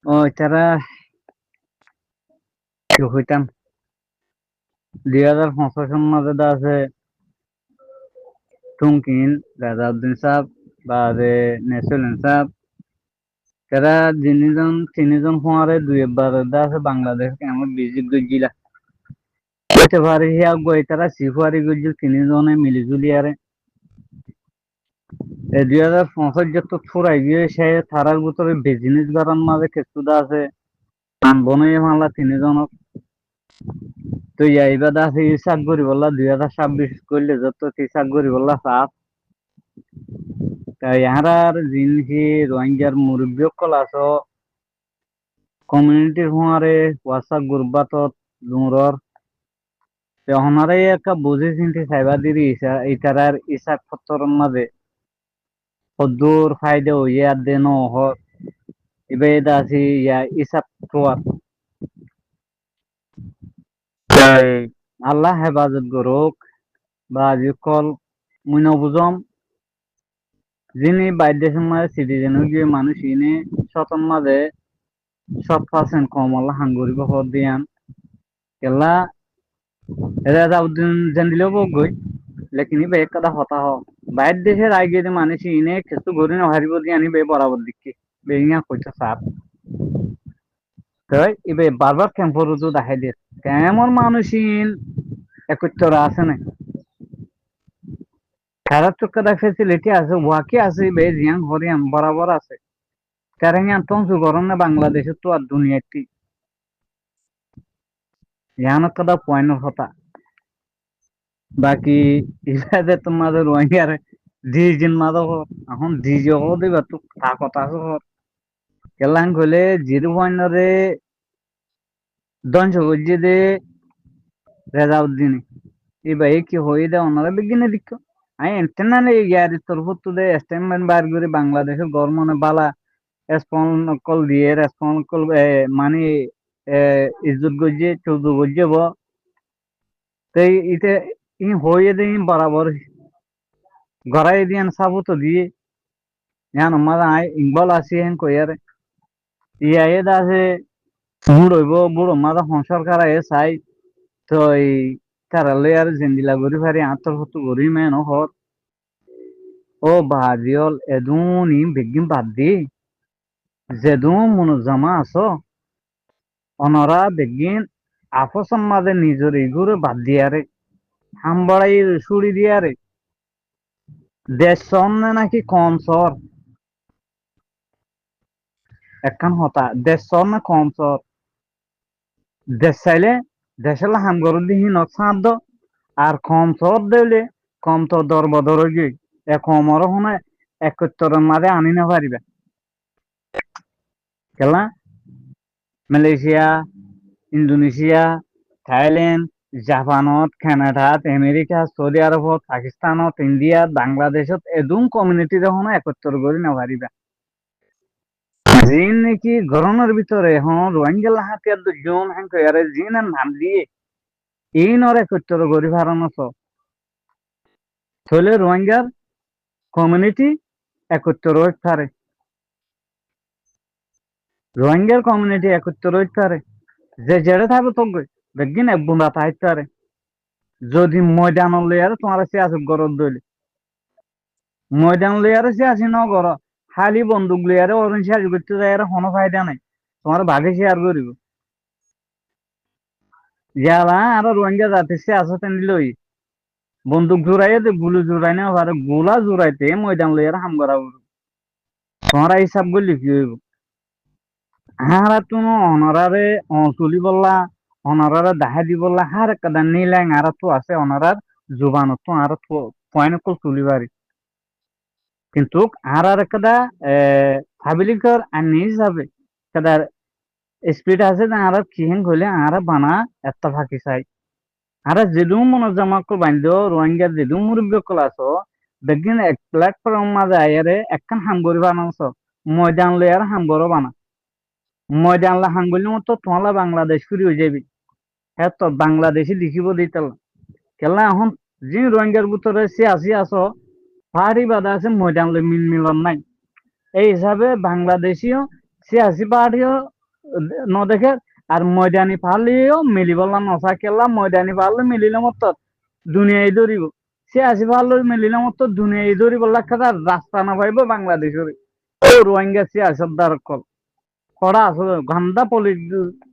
তারা কি হইতাম 2005 সন মাঝে দা আছে টুমকিন রাজাউদ্দিন সাহেব বাদে নেসুলেন সাহেব তারা তিনজন হওয়ারে দুই একবার দা আছে বাংলাদেশ কেমন বিজি গজিলা হইতে পারে হিয়া গই তারা সিফারি গজি তিনজনে মিলিজুলি আরে 2005 যত ফুরাই গিয়ে সে থারার ভিতরে বিজনেস করার মাঝে কিছুটা আছে আনবনে মামলা তিনজনক তো এইবার আছে ইসাক করি বললা 2026 করলে যত ইসাক করি বললা সাপ তাই ইহারার জিনহি রোহিঙ্গার মুরব্বী কলাস কমিউনিটির হওয়ারে হোয়াটসঅ্যাপ গ্রুপত জুমরর হনারে একটা বুঝি চিন্তি সাইবা দিরি ইতারার ইসাক পত্তর মাঝে হদ্দুর ফায়দা হইয়া দেন হর ইবেদা আছি ইয়া ইসাক তোয়ার তাই আল্লাহ হেফাজত করুক বা যিসকল মুই নবুজম যিনি বাইদেশের মাঝে সিটিজেন গিয়ে মানুষ ইনে শতন মাঝে 7% কম আল্লাহ হাঙ্গুরি বহর দিয়ান কেলা রাজাউদ্দিন জেন্দিলেও বগই লেকিন ইবে একটা হতা হ বাইর দেশের আগে যে মানুষ ইনে কিছু ঘুরি না হারিব দিয়ে আনি বে বরাবর দিকে বেইয়া কইতা সাপ তাই ইবে বারবার ক্যাম্পর তো দেখাই দিয়ে কেমন মানুষ ইন একত্তরা আছে না খারাপ তো কাদা ফেসিলিটি আছে ওয়াকি আছে বে জিয়াং হরিয়ান বরাবর আছে কারণ তংসু গরম না বাংলাদেশে তো আর দুনিয়াটি ইয়ান কাদা পয়েন্ট হতা বাকি ইলাদে তোমাদের রোহিঙ্গার ডিজিন মাদক এখন ডিজি হো দিবা তো তা কথা আছে কেলাং গলে 0 পয়েন্টরে দঞ্জ গজ্জে দে রেজাউদ্দিন এবার কি হয়ে দেয় ওনারা বিজ্ঞানে দিক আমি ইন্টারনাল ইয়ার তরফত দে স্টেটমেন্ট বার করে বাংলাদেশের গভর্নমেন্ট বালা রেসপন্স কল দিয়ে রেসপন্স কল মানে ইজ্জত গজ্জে চৌদ্দ গজ্জে ব তাই ইতে ই হয়ে দেয় বরাবর গড়াই দিয়ান সাবুত দিয়ে ইয়ান মারা আই ইংবল আসি হেন কইয়ারে ইয়ে আছে বুড়ো হইব বুড়ো মারা সরকার এ চাই তো এই তারালে আর জেন্দিলা গরি ফারি আত্মর হতো গরি মেন হর ও বাদিয়ল এদুন ইম বেগিন বাদ দি যেদুন মনোজামা আছো অনরা বেগিন আপসম মাঝে নিজের ইগুরে বাদ দিয়ারে হামবাড়াই সুড়ি দিয়ারে দেশ সন্নে নাকি কম সর একখান হতা দেশ সর না কম সর দেশ চাইলে দেশের হামগর দিহি নসাদ আর কম সর দিলে কম তো দর বদর গিয়ে এ কমর হনে একত্তরের মাঝে আনি না পারিবা কেলা মালয়েশিয়া ইন্দোনেশিয়া থাইল্যান্ড জাপানত কানাডাত আমেরিকা সৌদি আরবত পাকিস্তানত ইন্ডিয়াত বাংলাদেশত এদুম কমিউনিটি যখন একত্তর করি না পারিবা জিন নাকি গরমের ভিতরে হন রোহিঙ্গা লাহাতিয়ার দুজন হ্যাঁ কয়ারে জিন আর নাম দিয়ে এই নর একত্তর করি ভারানো চলে রোহিঙ্গার কমিউনিটি একত্তর হইতে পারে রোহিঙ্গার কমিউনিটি একত্তর হইতে পারে যে জেড়ে থাকবে তো দেখবেন এক বুন্দা থাকতে পারে যদি ময়দান লইয়ারে তোমার সে আছে গরত দইলে ময়দান লইয়ারে সে আছে ন গর খালি বন্দুক লইয়ারে অরুণ সাহায্য করতে যায় কোনো ফায়দা নাই তোমার ভাগে শেয়ার করিব ইয়ালা আর রোহিঙ্গা জাতি সে আছে তেন লই বন্দুক জোড়াইয়ে দে গুলো জোড়াই না পারে গোলা জোড়াইতে ময়দান লইয়ারে হাম করা তোমরা হিসাব করলে কি হইব হারা তুমি অনারারে তুলি বললা অনারারে দেখা দি বললা হার কাদা নিলাং আর তো আছে অনারার জুবানত তো আর পয়েন্ট কল তুলি পারি কিন্তু আর কাদা পাবলিকর আর নিজ হবে কাদা স্পিড আছে না আর কিহেন গলে আর বানা একটা ফাঁকি চাই আর যেদুম মনোজামা কল বান্ধ রোহিঙ্গা যেদুম মুরব্বী কল আছো দেখবেন এক প্ল্যাটফর্ম মাঝে আয়ারে একখান হামগরি বানানছ ময়দান লই আর হামগরও বানা ময়দান লা হাঙ্গুলি মতো তোমালা বাংলাদেশ ফিরি হয়ে যাবি হ্যাঁ তো বাংলাদেশি লিখিব দিতাল কেলা এখন যে রোহিঙ্গার ভিতরে সে আসি আছো পাহাড়ি বাদা আছে ময়দান লই মিল মিলন নাই এই হিসাবে বাংলাদেশিও সিয়াসি পার্টিও নদেখে আর ময়দানি পারলেও মিলিবলা নসাকেলা ময়দানি পারলে মিলিলে মতো দুনিয়ায় ধরিব সিয়াসি পারলে মিলিলে মতো দুনিয়ায় ধরিব লাখা রাস্তা না পাইব বাংলাদেশের ও রোহিঙ্গা সিয়াসত দ্বার কল কড়া আসলে ঘন্টা পলি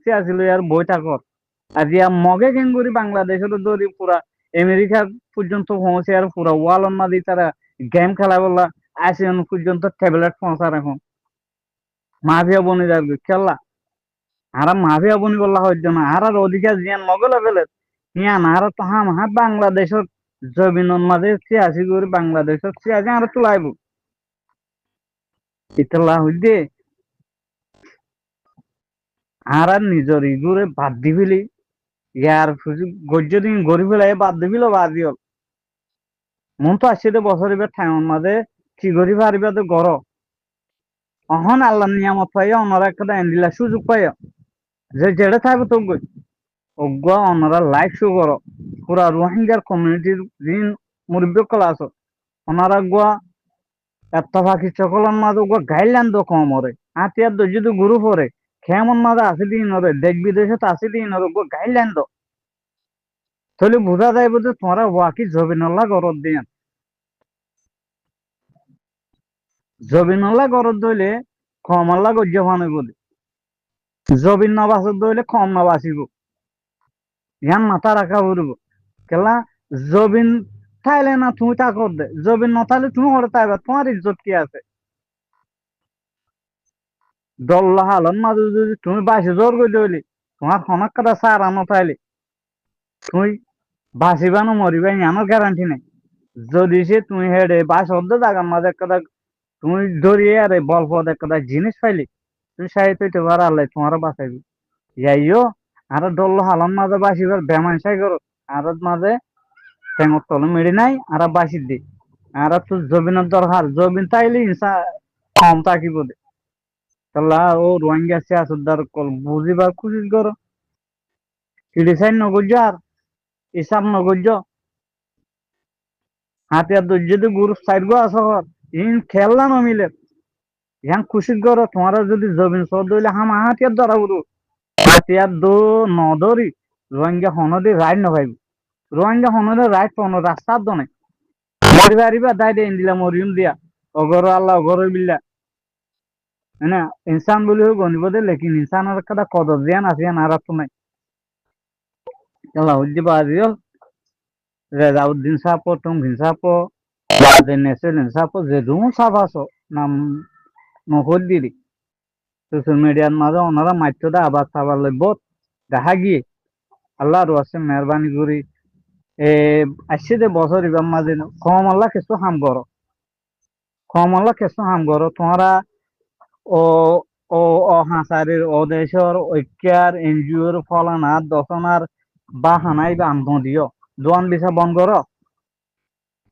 সিয়াসি লই আর বই থাকর আজি মগে কেঙ্গুরি বাংলাদেশের ধরি পুরা আমেরিকা পর্যন্ত পৌঁছে আর পুরা ওয়াল মাদি তারা গেম খেলা বললা আসিয়ান পর্যন্ত ট্যাবলেট পৌঁছার এখন মাফিয়া বনি যাবে খেলা আরা মাফিয়া বনি বললা হইতো না আর অধিকার জিয়ান মগল ফেলে ইয়ান আর তো হাম হা বাংলাদেশের জমিনের মাঝে সিয়াসি করে বাংলাদেশের সিয়াসি আর তুলাইব ইতলা হইতে আর নিজের ইগুরে বাদ দি ফেলি ইয়ার গজ্য দিন গড়ি ফেলাই বাদ দি ফেলো বাদ দিও মন তো আসছে বছর এবার ঠাইমর মাঝে কি করি পারিবা তো গর অহন আল্লাহ নিয়ামত পাইয়া অনারা একটা এন্ডিলা সুযোগ পাইয়া যে যেটা থাকবে তো অজ্ঞ অনারা লাইক শো করো পুরা রোহিঙ্গার কমিউনিটির যিন মুরব্বী কলা আছো ওনারা গোয়া এত পাখি সকলের মাঝে গোয়া গাইডলাইন তো কম ওরে আতিয়ার তো যদি গুরু পরে কেমন মাঝে আসি দিন ওরে দেশ বিদেশে তো আসি দিন ওরে গোয়া গাইডলাইন তো তাহলে বোঝা যাইব যে তোমরা ওয়াকি জবিনল্লা গরত দিন জবিনল্লা গরত দইলে কমল্লা গজ্য ফানে বলে জবিন নবাসত দইলে কম নবাসিব ইয়ান মাথা রাখা পড়ব কেলা জবিন থাইলে না তুমি তা কর দে জবিন নথাইলে তুমি ওরে তাইবা তোমার ইজ্জত কি আছে দল্লা হালন মাঝে যদি তুমি বাসি জোর করে দইলি তোমার খনক কথা সারা নথাইলে তুমি বাঁচিবানো মরিবা ইয়ানোর গ্যারান্টি নাই যদি সে তুমি হেডে বাস অর্ধ জায়গার মাঝে একটা তুমি ধরিয়ে আরে বল পদ একটা জিনিস পাইলি তুমি সাহিত্য হইতে পারো আল্লাহ তোমারও বাঁচাইবি যাইও আর দল্লা হালন মাঝে বাসিবার বেমান সাই করো আর মাঝে টেঙর তলে মেরে নাই আর বাসি দি আর তো জবিনের দরকার জবিন তাইলে ইনসা কম থাকিব দে তাহলে ও রোহিঙ্গা সিয়াসতদার কল বুঝিবার কোশিশ করো ক্রিটিসাইজ নগর্য আর হিসাব নগর্য হাতিয়ার যদি group side go us in খেললা নমিলে ইহান কোশিশ করো তোমার যদি জবিন সদ দইলে হামা হাতিয়ার ধরা বুড়ো হাতিয়ার দো নদরি রোহিঙ্গা হনদি রাইট নভাইব রোহিঙ্গা হনদে রাইট পানো রাস্তার দনে মরি পারিবা দাই দে ইন্দিলা মরিয়ম দিয়া অগর আল্লাহ অগর বিল্লা না ইনসান বলি গনিব দে লেকিন ইনসানের একটা কদর জিয়ান আসিয়ান আর তো নাই আল্লাহ উজ্জি বাজিল রেজাউদ্দিন সাপো টুমভিন সাপো বাজে নেসেলেন সাপো যে রুম সাফাসো নাম নহদ্দিরি সোশ্যাল মিডিয়ার মাঝে ওনারা মাইত্য দা আবার সাবার লইব দেখা গিয়ে আল্লাহ রসে মেহরবানি করি এ আসছে যে বছর ইবার মাঝে কম আল্লাহ কিছু হাম করো কম আল্লাহ কিছু হাম করো তোমরা ও ও অহাসারির অদেশর ঐক্যার এনজিওর ফলানার দশনার বাহানাই বা আন্ত দিও জোয়ান বিছা বন করো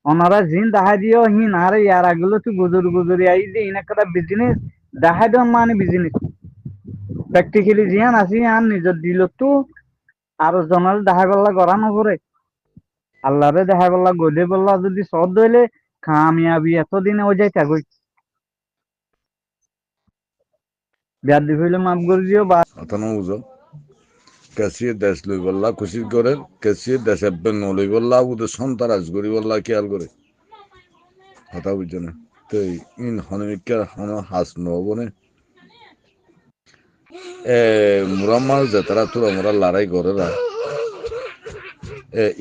ওনারা জিন দেখা দিও হিন আর ইয়ার আগুলো তুই গুজরি আই যে ইন একটা বিজনেস দেখা দিও মানে বিজনেস প্র্যাকটিক্যালি জিয়ান আসি আর নিজের দিল তো আর জনের দেখা করলা করা নপরে আল্লাহরে দেখা করলা গলে বললা যদি সদ দইলে কামিয়াবি এতদিনে ও যাই থাকই বিয়ার দি হইলে মাফ করে দিও বা আতানো বুঝো কেসিয়ে দেশ লই বললা খুশি করে কেসিয়ে দেশ এব্বেন নলই বললা ওদের সন্তারাজ করি বললা খেয়াল করে কথা বুঝছো না তো ইন হনমিকার হন হাস নবনে মুরাম্মার যে তারা তোরা মোরা লড়াই করে রা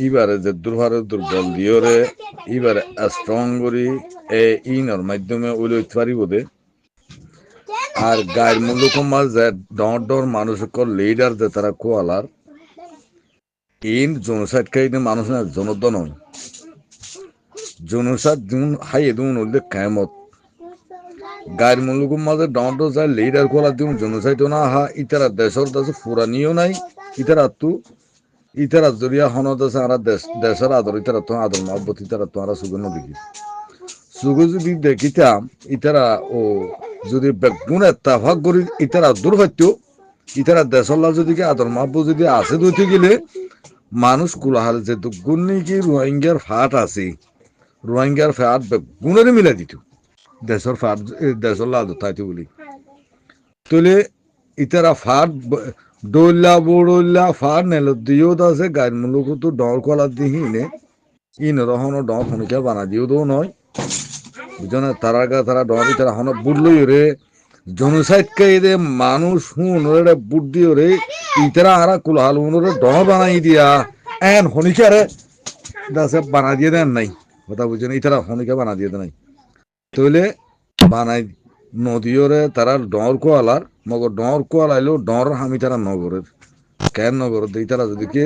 ইবারে যে দুর্ভারে দুর্বল দিওরে ইবারে স্ট্রং করি ইনর মাধ্যমে ওই পারিব দে আর গায়ের মূল্য মাল যে ডর মানুষ লিডার যে তারা কোয়ালার ইন জনসাইড খাইতে মানুষ না জনদ নয় জনসাইড দিন হাইয়ে দিন হলে কায়মত গায়ের মূল্য মাঝে ডর যায় লিডার কোয়ালার দিন জনসাইড না হা ইতারা দেশের দেশে ফুরানিও নাই ইতারা তু ইতারা জরিয়া হনদ আছে আর দেশের আদর ইতারা তো আদর মহব্বত ইতারা তো আর সুগন্ধ দেখি সুগু যদি দেখিতাম ইতারা ও যদি বেগুনে তাফাক করি ইতারা দূর হইতো ইতারা দেশল্লা যদি আদর মাহবুব যদি আছে দইতে গেলে মানুষ কুলাহার যেহেতু গুণ কি রোহিঙ্গার ফাট আছে রোহিঙ্গার ফাট বেগুনের মিলাই দিত দেশের ফাট দেশল্লা আদর থাইতে বলি তুলে ইতারা ফাট ডোল্লা বোড়ল্লা ফাট নেল দিও দাসে গায়ের মুলুক তো ডর কলা দিহিনে ইন রহনো ডর হনিকা বানা দিও দো নয় বুঝনে তারা গা তারা ডর তারা হন বুড়লই রে জনসাইডকে এদে মানুষ হুন রে বুদ্ধি রে ইতারা আরা কুলহাল রে ডর বানাই দিয়া এন হনিকারে দাসে বানা দিয়ে দেন নাই কথা বুঝছেন ইতারা হনিকা বানা দিয়ে দেন নাই তইলে বানাই নদীরে তারা ডর কোয়ালার মগর ডর কোয়ালাইলেও ডর হামি তারা নগরের কেন নগর দিই তারা যদি কে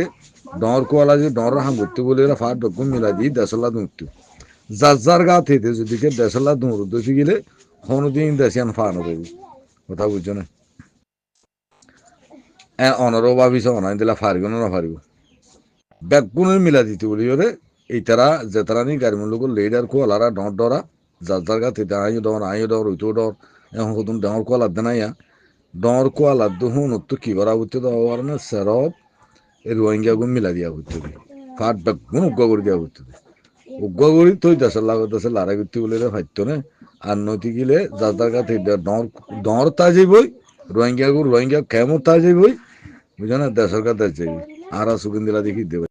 ডর কোয়ালা যদি ডর হাম করতে বলে এরা ফাট ডকুম মিলা দিই দেশলা দুঁকতে যার গা থেকে যদি কে দেশলা দুঁড় দেখি গেলে কোনোদিন দেশিয়ান ফানো দেবি কথা বুঝছো না অনরও ভাবিস অনাই দিলা ফারিব না ফারিব ব্যাগুনের মিলা দিতে বলি ওরে এই তারা যে তারা নি গাড়ি মূল্য লেডার কোয়ালারা ডর ডরা যার গা থেকে আইও ডর ওইটো ডর এখন কত ডর কোয়ালা দেনাইয়া ডর কোয়ালা দুহুন তো কি করা হচ্ছে দেওয়ার না সেরব এই রোহিঙ্গা গুম মিলা দিয়া হচ্ছে ফাট ব্যাগুন উগ্গ করে দিয়া হচ্ছে উগ্গ করি তুই দেশের লারা করতে বলে ফাইতো না আর নদী গিলে যার গা থেকে ডর তা যাইবই রোহিঙ্গা রোহিঙ্গা কেমন তা যাইবই বুঝো না দেশের গা দেশ যাইবি আর সুগন্ধিলা দেখি দেবে